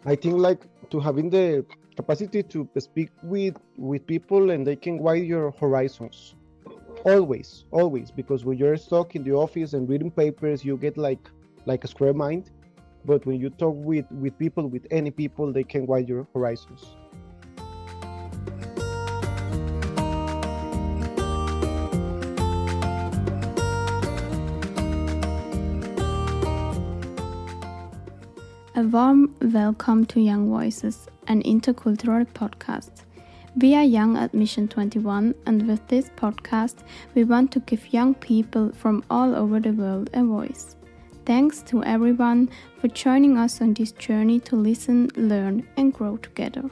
I think like to having the capacity to speak with people and they can widen your horizons. Always, because when you're stuck in the office and reading papers, you get like a square mind. But when you talk with people, with any people, they can widen your horizons. A warm welcome to Young Voices, an intercultural podcast. We are Young at Mission 21, and with this podcast, we want to give young people from all over the world a voice. Thanks to everyone for joining us on this journey to listen, learn, and grow together.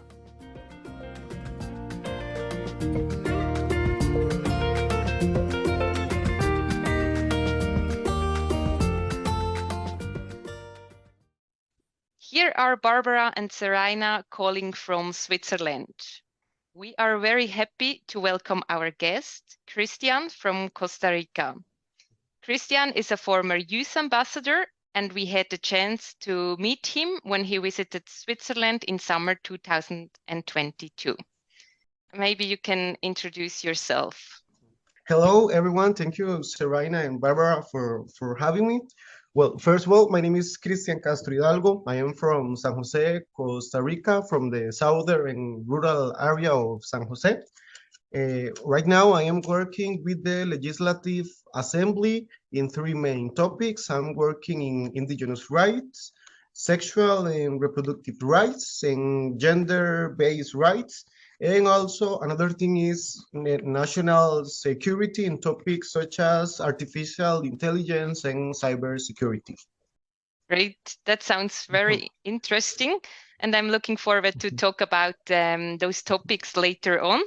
Here are Barbara and Serena calling from Switzerland. We are very happy to welcome our guest, Christian from Costa Rica. Christian is a former youth ambassador, and we had the chance to meet him when he visited Switzerland in summer 2022. Maybe you can introduce yourself. Hello, everyone. Thank you, Serena and Barbara, for having me. Well, first of all, my name is Cristian Castro Hidalgo. I am from San Jose, Costa Rica, from the southern and rural area of San Jose. Right now, I am working with the Legislative Assembly in three main topics. I'm working in indigenous rights, sexual and reproductive rights, and gender-based rights. And also another thing is national security in topics such as artificial intelligence and cybersecurity. Great, that sounds very interesting. And I'm looking forward to talk about those topics later on.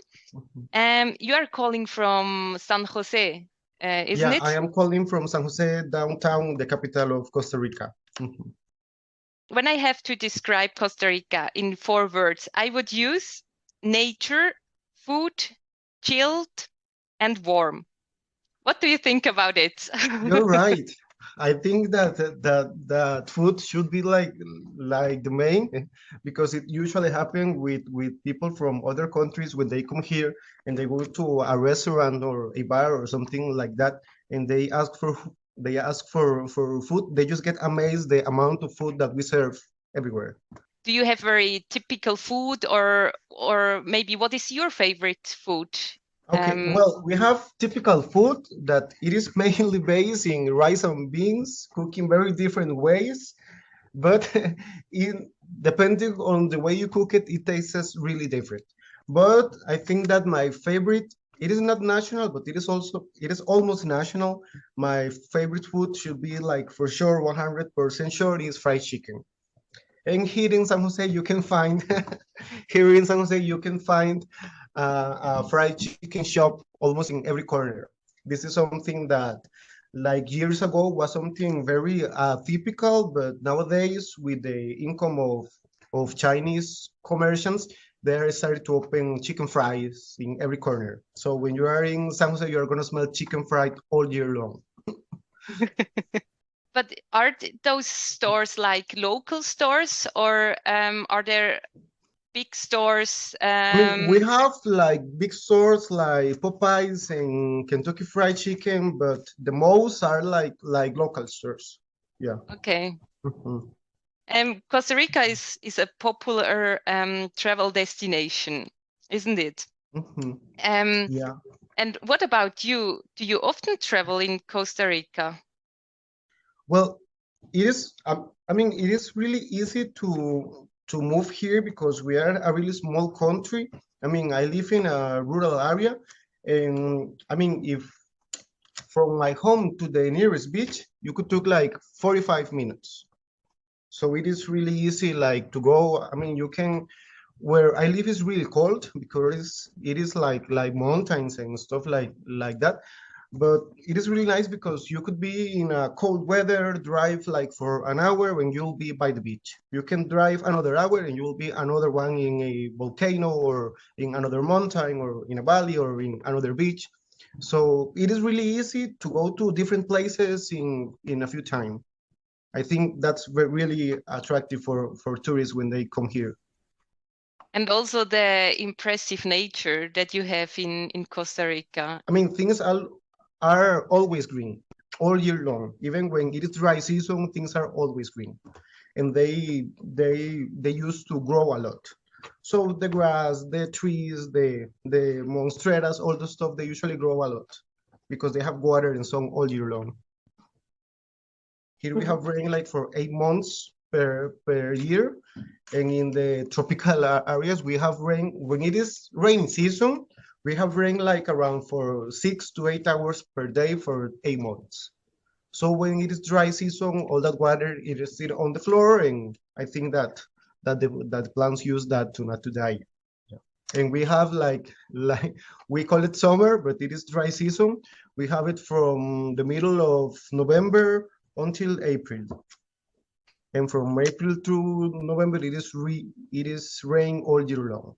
You are calling from San Jose, isn't it? I am calling from San Jose, downtown, the capital of Costa Rica. When I have to describe Costa Rica in 4 words, I would use nature, food, chilled, and warm. What do you think about it? You're right. I think that food should be like the main, because it usually happens with people from other countries when they come here and they go to a restaurant or a bar or something like that, and they ask for food. They just get amazed the amount of food that we serve everywhere. Do you have very typical food, or maybe what is your favorite food? Okay, well, we have typical food that it is mainly based in rice and beans, cooked in very different ways, but depending on the way you cook it, it tastes really different. But I think that my favorite, it is not national, but it is almost national. My favorite food should be like for sure, 100% sure, is fried chicken. And here in San Jose, you can find a fried chicken shop almost in every corner. This is something that, like years ago, was something very typical, but nowadays, with the income of Chinese commerciants, they started to open chicken fries in every corner. So when you are in San Jose, you're gonna smell chicken fried all year long. But are those stores like local stores, or are there big stores? I mean, we have like big stores like Popeyes and Kentucky Fried Chicken, but the most are like local stores. Yeah. Okay. Costa Rica is a popular travel destination, isn't it? Yeah. And what about you? Do you often travel in Costa Rica? Well, it is. I mean, it is really easy to move here because we are a really small country. I mean, I live in a rural area, and I mean, if from my home to the nearest beach, you could take like 45 minutes. So it is really easy, like to go. I mean, you can. Where I live is really cold because it is like mountains and stuff like that. But it is really nice because you could be in a cold weather, drive like for an hour and you'll be by the beach. You can drive another hour and you'll be another one in a volcano or in another mountain or in a valley or in another beach. So it is really easy to go to different places in a few time. I think that's really attractive for tourists when they come here. And also the impressive nature that you have in Costa Rica. I mean, things are always green all year long. Even when it is dry season, things are always green, and they used to grow a lot. So the grass, the trees, the monsteras, all the stuff, they usually grow a lot because they have water and sun all year long. Here we have rain like for 8 months per year, and in the tropical areas we have rain when it is rainy season. We have rain like around for 6 to 8 hours per day for 8 months. So when it is dry season, all that water it is still on the floor, and I think that plants use that to not to die. And we have like we call it summer, but it is dry season. We have it from the middle of November until April. And from April to November, it is rain all year long.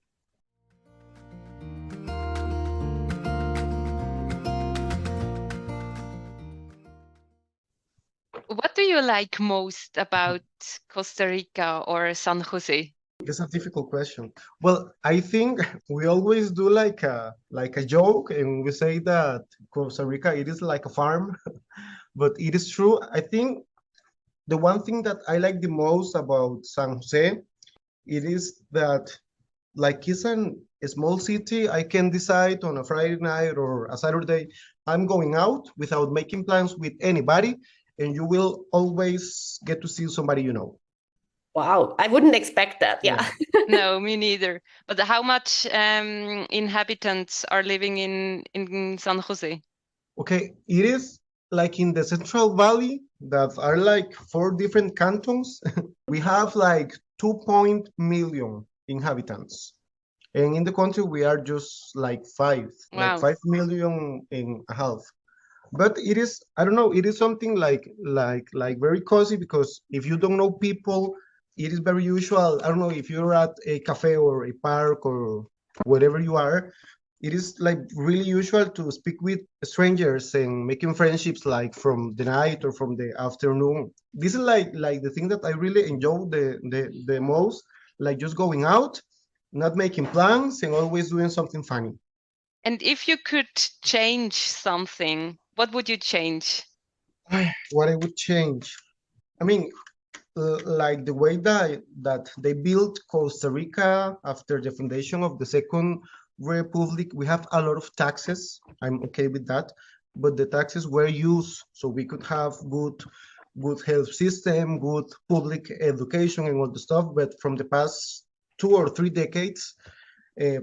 What do you like most about Costa Rica or San Jose? It's a difficult question. Well, I think we always do like a joke, and we say that Costa Rica it is like a farm, but it is true. I think the one thing that I like the most about San Jose, it is that like it's a small city. I can decide on a Friday night or a Saturday, I'm going out without making plans with anybody, and you will always get to see somebody you know. Wow, I wouldn't expect that. Yeah. No, me neither. But how much inhabitants are living in San Jose? Okay, it is like in the Central Valley that are like 4 different cantons. We have like 2 million inhabitants. And in the country, we are just like Wow. 5 million and a half. But it is, I don't know, it is something like very cozy because if you don't know people, it is very usual. I don't know if you're at a cafe or a park or wherever you are, it is like really usual to speak with strangers and making friendships like from the night or from the afternoon. This is like the thing that I really enjoy the most, like just going out, not making plans and always doing something funny. And if you could change something, what would you change? What I would change? I mean, like the way that they built Costa Rica after the foundation of the Second Republic, we have a lot of taxes. I'm okay with that, but the taxes were used so we could have good health system, good public education, and all the stuff. But from the past 2 or 3 decades, uh,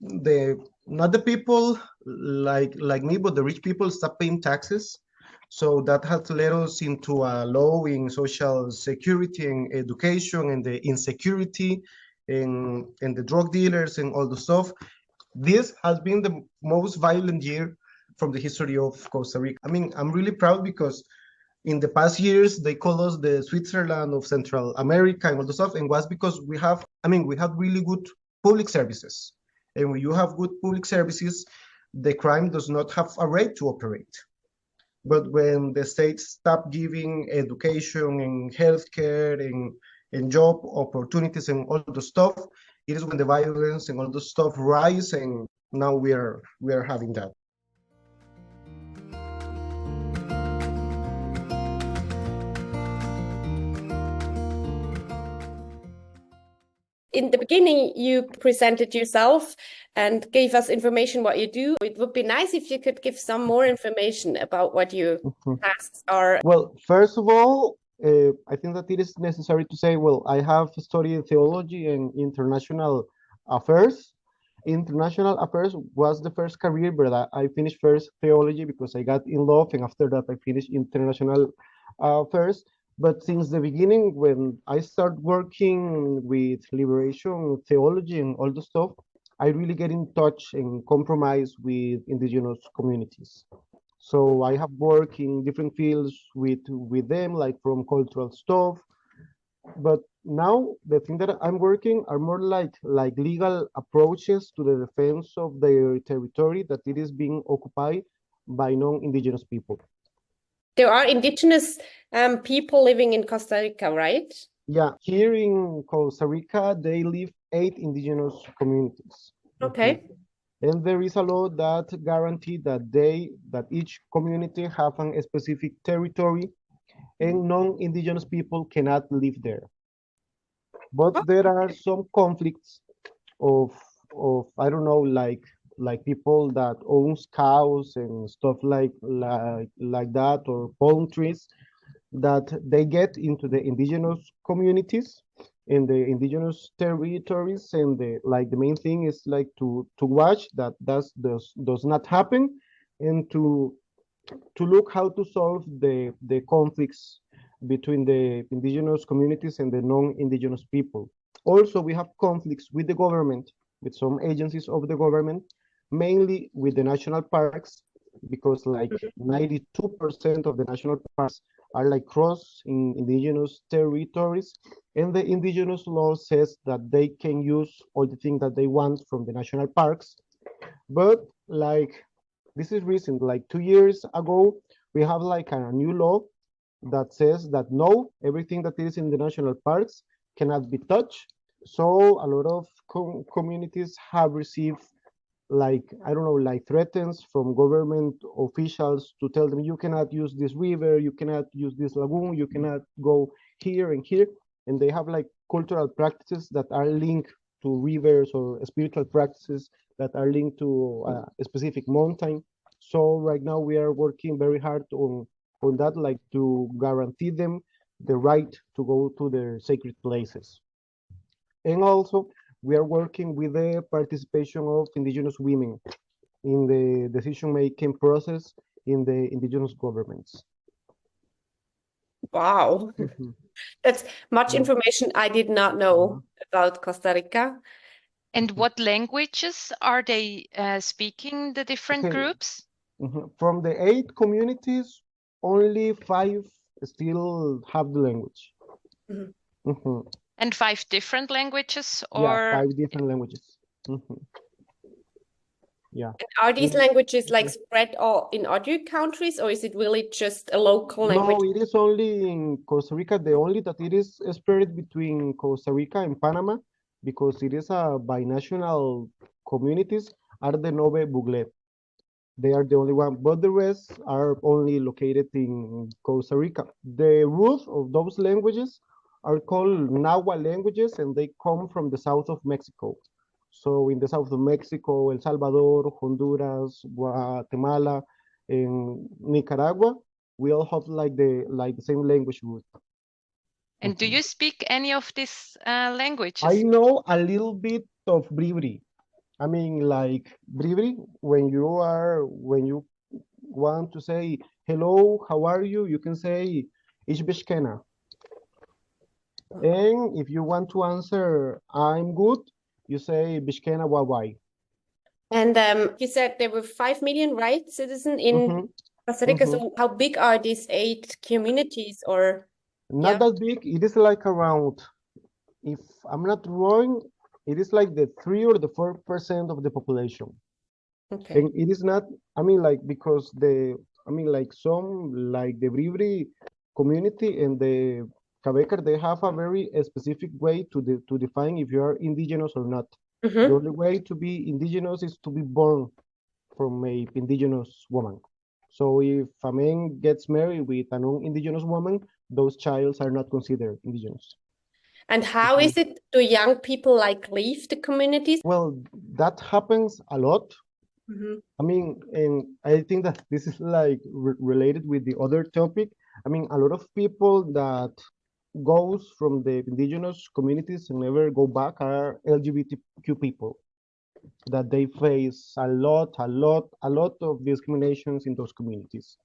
the not the people like me, but the rich people stop paying taxes. So that has led us into a low in social security and education and the insecurity and the drug dealers and all the stuff. This has been the most violent year from the history of Costa Rica. I mean, I'm really proud because in the past years they call us the Switzerland of Central America and all the stuff, and was because we have really good public services. And when you have good public services, the crime does not have a right to operate. But when the states stop giving education and healthcare and job opportunities and all the stuff, it is when the violence and all the stuff rise, and now we are having that. In the beginning, you presented yourself and gave us information what you do. It would be nice if you could give some more information about what your tasks are. Well, first of all, I think that it is necessary to say, well, I have studied theology and international affairs. International affairs was the first career, but I finished first theology because I got in love, and after that I finished international affairs. But since the beginning, when I started working with liberation theology and all the stuff, I really get in touch and compromise with indigenous communities. So I have worked in different fields with them, like from cultural stuff. But now the thing that I'm working are more like legal approaches to the defense of their territory that it is being occupied by non-indigenous people. There are indigenous people living in Costa Rica, right? Yeah, here in Costa Rica, they live 8 indigenous communities. Okay. And there is a law that guarantee that each community have a specific territory and non-indigenous people cannot live there. But there are some conflicts of I don't know, like people that owns cows and stuff like that, or palm trees, that they get into the indigenous communities in the indigenous territories, and the main thing is like to watch that does not happen, and to look how to solve the conflicts between the indigenous communities and the non-indigenous people. Also, we have conflicts with the government, with some agencies of the government, mainly with the national parks, because like 92% of the national parks are like cross in indigenous territories, and the indigenous law says that they can use all the things that they want from the national parks. But like this is recent, like 2 years ago, we have like a new law that says that no, everything that is in the national parks cannot be touched. So a lot of communities have received, like, I don't know, like threats from government officials to tell them you cannot use this river, you cannot use this lagoon, you cannot go here and here. And they have like cultural practices that are linked to rivers, or spiritual practices that are linked to a specific mountain. So right now we are working very hard on that, like to guarantee them the right to go to their sacred places. And also we are working with the participation of indigenous women in the decision-making process in the indigenous governments. Wow. That's much information I did not know about Costa Rica. And what languages are they speaking, the different groups? From the 8 communities, only 5 still have the language. And 5 different languages, or Yeah, 5 different languages. Yeah. And are these languages like spread all in other countries, or is it really just a local language? No, it is only in Costa Rica. The only that it is spread between Costa Rica and Panama, because it is a binational communities, are the Nove Buglet. They are the only one, but the rest are only located in Costa Rica. The root of those languages are called Nahua languages, and they come from the south of Mexico. So in the south of Mexico, El Salvador, Honduras, Guatemala, and Nicaragua, we all have like the same language root. And do you speak any of these languages? I know a little bit of Bribri. I mean, like Bribri, when you want to say hello, how are you, you can say Ich bishkena. And if you want to answer I'm good, you say bishkena wawai. And you said there were 5 million, right, citizens in Costa Rica. So how big are these 8 communities? Or not that big. It is like around, if I'm not wrong, it is like the 3 or the 4% of the population. Okay. And it is not, I mean, like, because like some, like the Bribri community and the Quebecer, they have a very specific way to define if you are indigenous or not. The only way to be indigenous is to be born from a indigenous woman. So if a man gets married with a non-indigenous woman, those childs are not considered indigenous. And how is it, do young people like leave the communities? Well, that happens a lot. I mean, and I think that this is like related with the other topic. I mean, a lot of people that goes from the indigenous communities and never go back are LGBTQ people, that they face a lot of discriminations in those communities.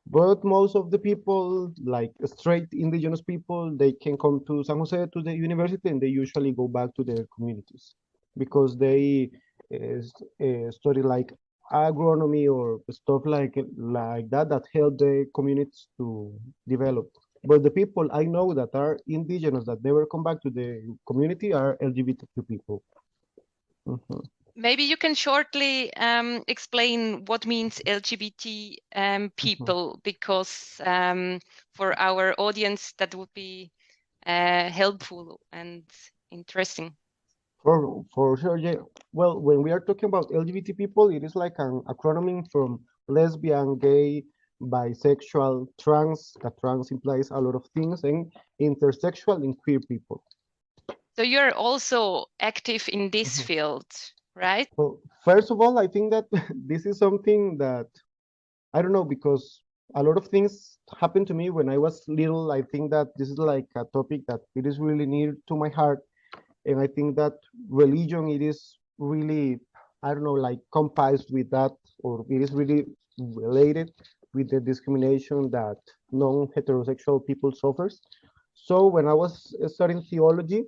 But most of the people, like straight indigenous people, they can come to San Jose to the university, and they usually go back to their communities because they study like agronomy or stuff like that help the communities to develop. But the people I know that are indigenous that never come back to the community are LGBTQ people. Maybe you can shortly explain what means LGBT people, because for our audience that would be helpful and interesting. For sure, yeah. Well, when we are talking about LGBT people, it is like an acronym from lesbian, gay, bisexual, trans. That trans implies a lot of things, and intersexual and queer people. So you're also active in this field, right? Well, first of all, I think that this is something that I don't know, because a lot of things happened to me when I was little. I think that this is like a topic that it is really near to my heart. And I think that religion, it is really, I don't know, like comprised with that, or it is really related with the discrimination that non-heterosexual people suffers. So when I was studying theology,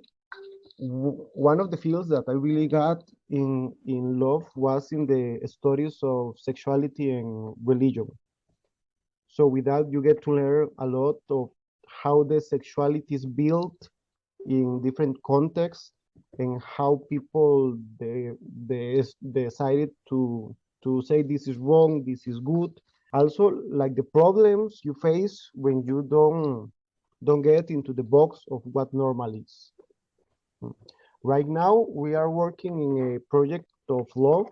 one of the fields that I really got in love was in the studies of sexuality and religion. So with that, you get to learn a lot of how the sexuality is built in different contexts, and how people they decided to say this is wrong, this is good. Also, like the problems you face when you don't get into the box of what normal is. Right now, we are working in a project of law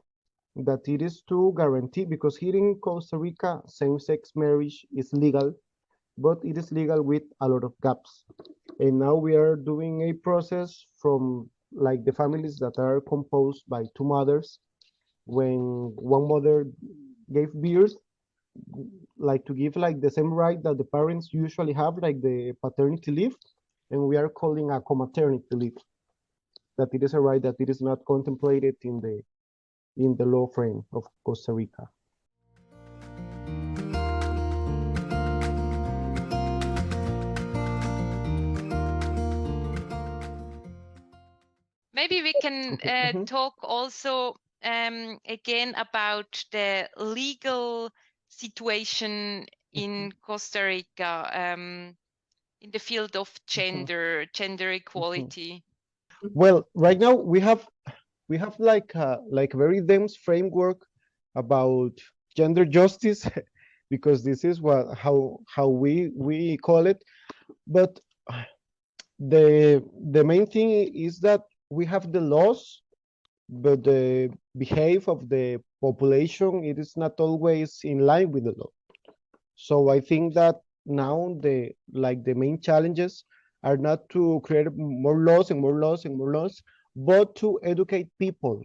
that it is to guarantee, because here in Costa Rica, same-sex marriage is legal, but it is legal with a lot of gaps. And now we are doing a process from like the families that are composed by two mothers. When one mother gave birth, like to give like the same right that the parents usually have, like the paternity leave, and we are calling a co-maternity leave. That it is a right that it is not contemplated in the law frame of Costa Rica. Maybe we can talk also again about the legal situation in Costa Rica in the field of gender equality. Well, right now we have like a very dense framework about gender justice, because this is what how we call it. But the main thing is that we have the laws, but the behavior of the population, it is not always in line with the law. So I think that now the main challenges are not to create more laws and more laws and more laws, but to educate people.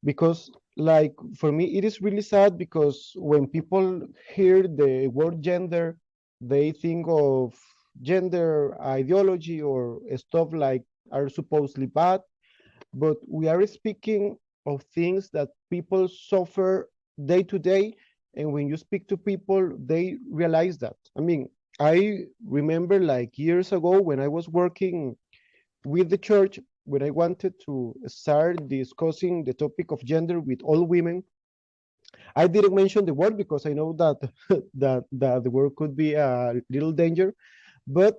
Because like for me, it is really sad, because when people hear the word gender, they think of gender ideology or stuff like are supposedly bad, but we are speaking of things that people suffer day to day. And when you speak to people, they realize that. I mean, I remember like years ago when I was working with the church, when I wanted to start discussing the topic of gender with all women, I didn't mention the word because I know that that the word could be a little danger, but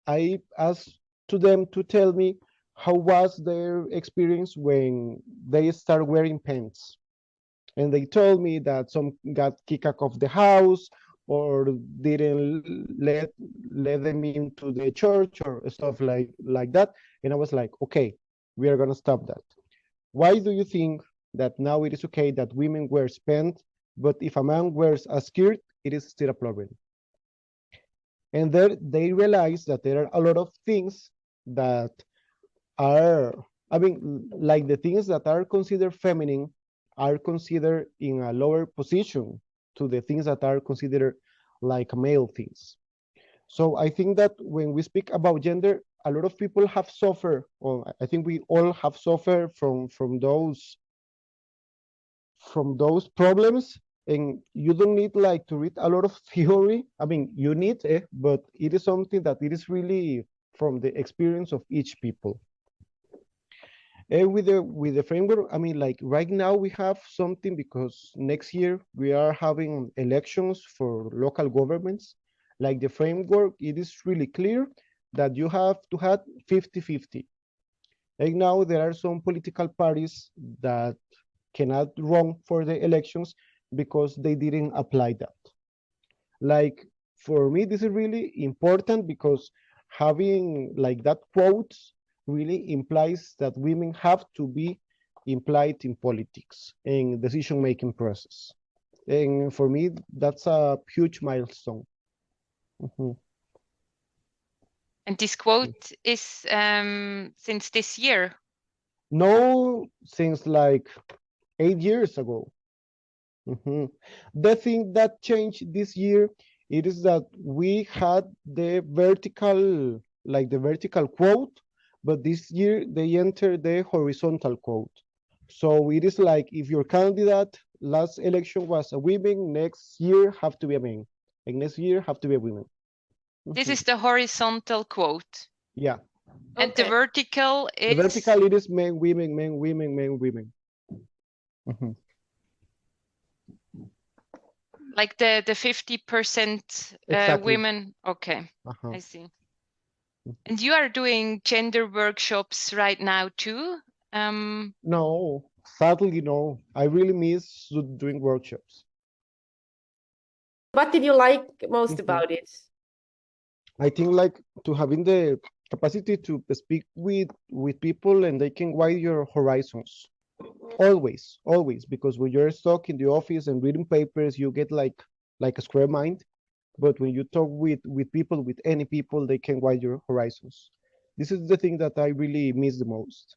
I asked to them to tell me how was their experience when they start wearing pants. And they told me that some got kicked out of the house, or didn't let them into the church, or stuff like that. And I was like, okay, we are gonna stop that. Why do you think that now it is okay that women wear pants, but if a man wears a skirt, it is still a problem? And there they realize that there are a lot of things that are, I mean, like the things that are considered feminine are considered in a lower position to the things that are considered like male things. So I think that when we speak about gender, a lot of people have suffered, or I think we all have suffered from those problems. And you don't need like to read a lot of theory. I mean, you need it, but it is something that it is really from the experience of each people. And with the framework, I mean, like right now we have something, because next year we are having elections for local governments. Like the framework, it is really clear that you have to have 50-50. And now there are some political parties that cannot run for the elections because they didn't apply that. Like for me, this is really important because having like that quotes really implies that women have to be implied in politics and decision-making process. And for me, that's a huge milestone. Mhm. And this quote is since this year. No, since like 8 years ago. Mhm. The thing that changed this year, it is that we had the vertical, like the vertical quote, but this year they entered the horizontal quote. So it is like if your candidate last election was a woman, next year have to be a man, and next year have to be a woman. This Mhm. is the horizontal quote. Yeah. And the Okay. vertical The is vertical it is men, women, men, women, men, women. Mhm. like the 50% Exactly. women. Okay, Uh-huh. I see. And you are doing gender workshops right now too? No, sadly, no. I really miss doing workshops. What did you like most Mhm. about it? I think like to having the capacity to speak with people and they can widen your horizons. Always, always, because when you're stuck in the office and reading papers, you get like a square mind. But when you talk with people, with any people, they can widen your horizons. This is the thing that I really miss the most.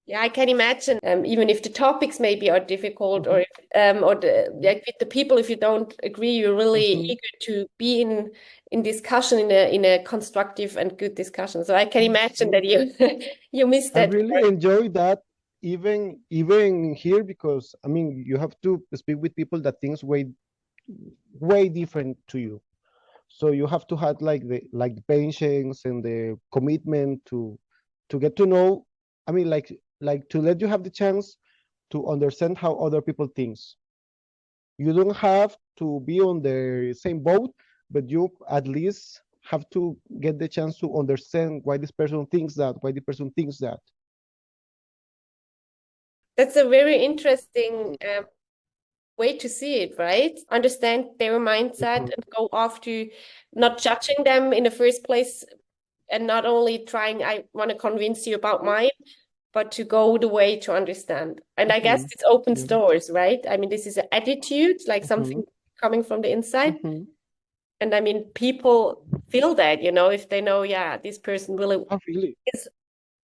Yeah, I can imagine. Even if the topics maybe are difficult, Mhm. or like with the people, if you don't agree, you're really Mhm. eager to be in discussion in a constructive and good discussion. So I can imagine that you you miss I that. really enjoy that even here because I mean you have to speak with people that things way different to you. So you have to have like the patience and the commitment to get to know. I mean like to let you have the chance to understand how other people thinks. You don't have to be on the same boat, but you at least have to get the chance to understand why this person thinks that, why the person thinks that. That's a very interesting way to see it, right? Understand their mindset Mhm. and go off to not judging them in the first place, and not only trying, I want to convince you about mine, but to go the way to understand. And I guess Mhm. it opens Yeah. doors, right? I mean, this is an attitude, like something Mhm. coming from the inside. Mhm. And I mean, people feel that, if they know, yeah, this person really Oh, really? is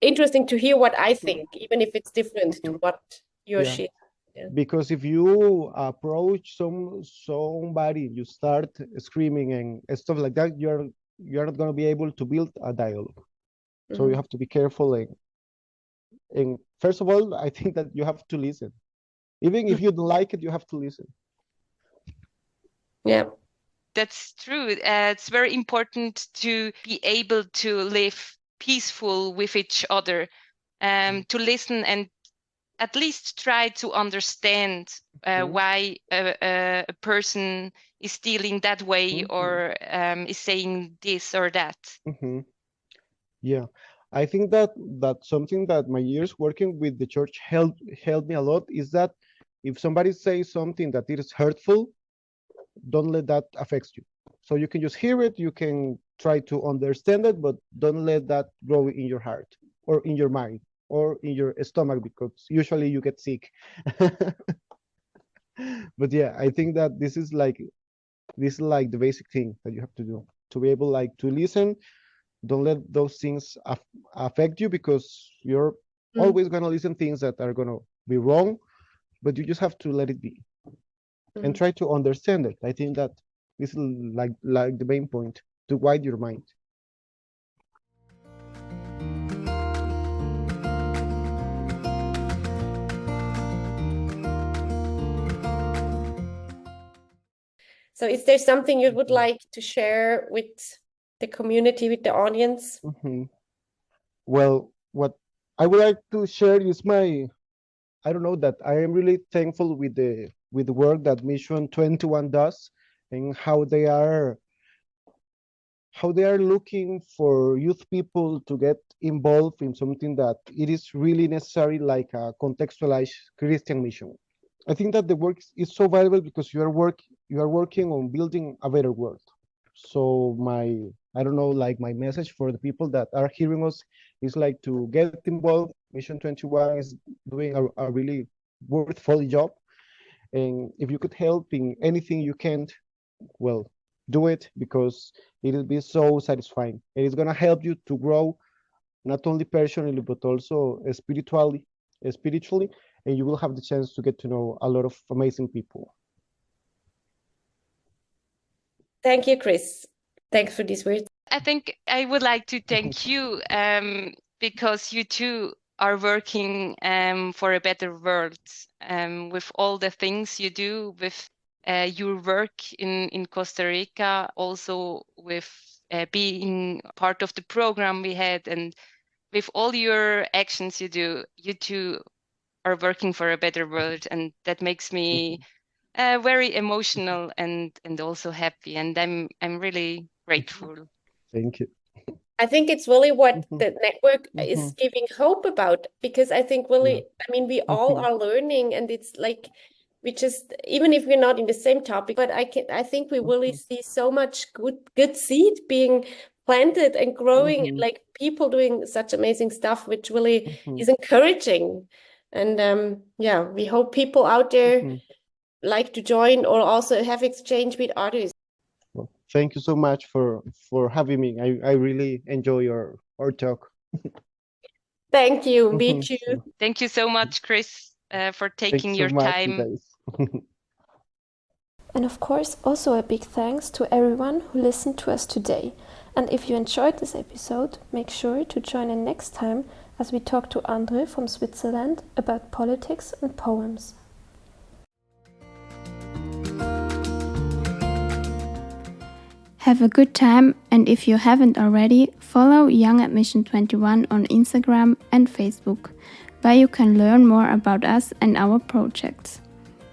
interesting to hear what I Mhm. think, even if it's different to Mhm. what you or Yeah. she. Yeah. Because if you approach somebody, you start screaming and stuff like that, you're not gonna be able to build a dialogue. So you Mhm. have to be careful and first of all, I think that you have to listen. Even if you don't like it, you have to listen. Yeah. That's true. It's very important to be able to live peaceful with each other, to listen and at least try to understand Mhm. why a person is feeling that way Mhm. or is saying this or that. Mhm. Yeah, I think that something that my years working with the church helped me a lot is that if somebody says something that is hurtful, don't let that affect you. So you can just hear it, you can try to understand it, but don't let that grow in your heart or in your mind or in your stomach because usually you get sick. But yeah, I think that this is like the basic thing that you have to do to be able like to listen. Don't let those things affect you because you're Mhm. always going to listen things that are going to be wrong, but you just have to let it be and Mhm. try to understand it. I think that this is like the main point to widen your mind. So is there something you would Mhm. like to share with the community, with the audience? Mhm. Well, what I would like to share is I don't know that I am really thankful with the work that Mission 21 does and how they are how they are looking for youth people to get involved in something that it is really necessary, like a contextualized Christian mission. I think that the work is so valuable because you are working on building a better world. So I don't know, like my message for the people that are hearing us is like to get involved. Mission 21 is doing a really worthwhile job. And if you could help in anything you can, well, do it, because it will be so satisfying. And it's going to help you to grow, not only personally, but also spiritually, and you will have the chance to get to know a lot of amazing people. Thank you, Cris. Thanks for these words. I think I would like to thank you because you too are working for a better world with all the things you do, with your work in Costa Rica, also with being part of the program we had, and with all your actions you do. You too are working for a better world, and that makes me very emotional and also happy, and I'm really grateful. Thank you. I think it's really what the network is giving hope about, because I think really, I mean, we all are learning, and it's like we just, even if we're not in the same topic, but I think we really see so much good seed being planted and growing, like people doing such amazing stuff, which really is encouraging. And yeah, we hope people out there like to join or also have exchange with others. Well, thank you so much for having me. I really enjoy our talk. Thank you. Me too. Thank you so much, Cris, for taking Thanks so your much, time. you guys. And of course, also a big thanks to everyone who listened to us today. And if you enjoyed this episode, make sure to join in next time as we talk to Andre from Switzerland about politics and poems. Have a good time, and if you haven't already, follow Young at Mission 21 on Instagram and Facebook, where you can learn more about us and our projects.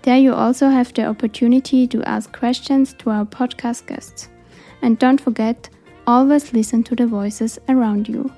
There you also have the opportunity to ask questions to our podcast guests. And don't forget, always listen to the voices around you.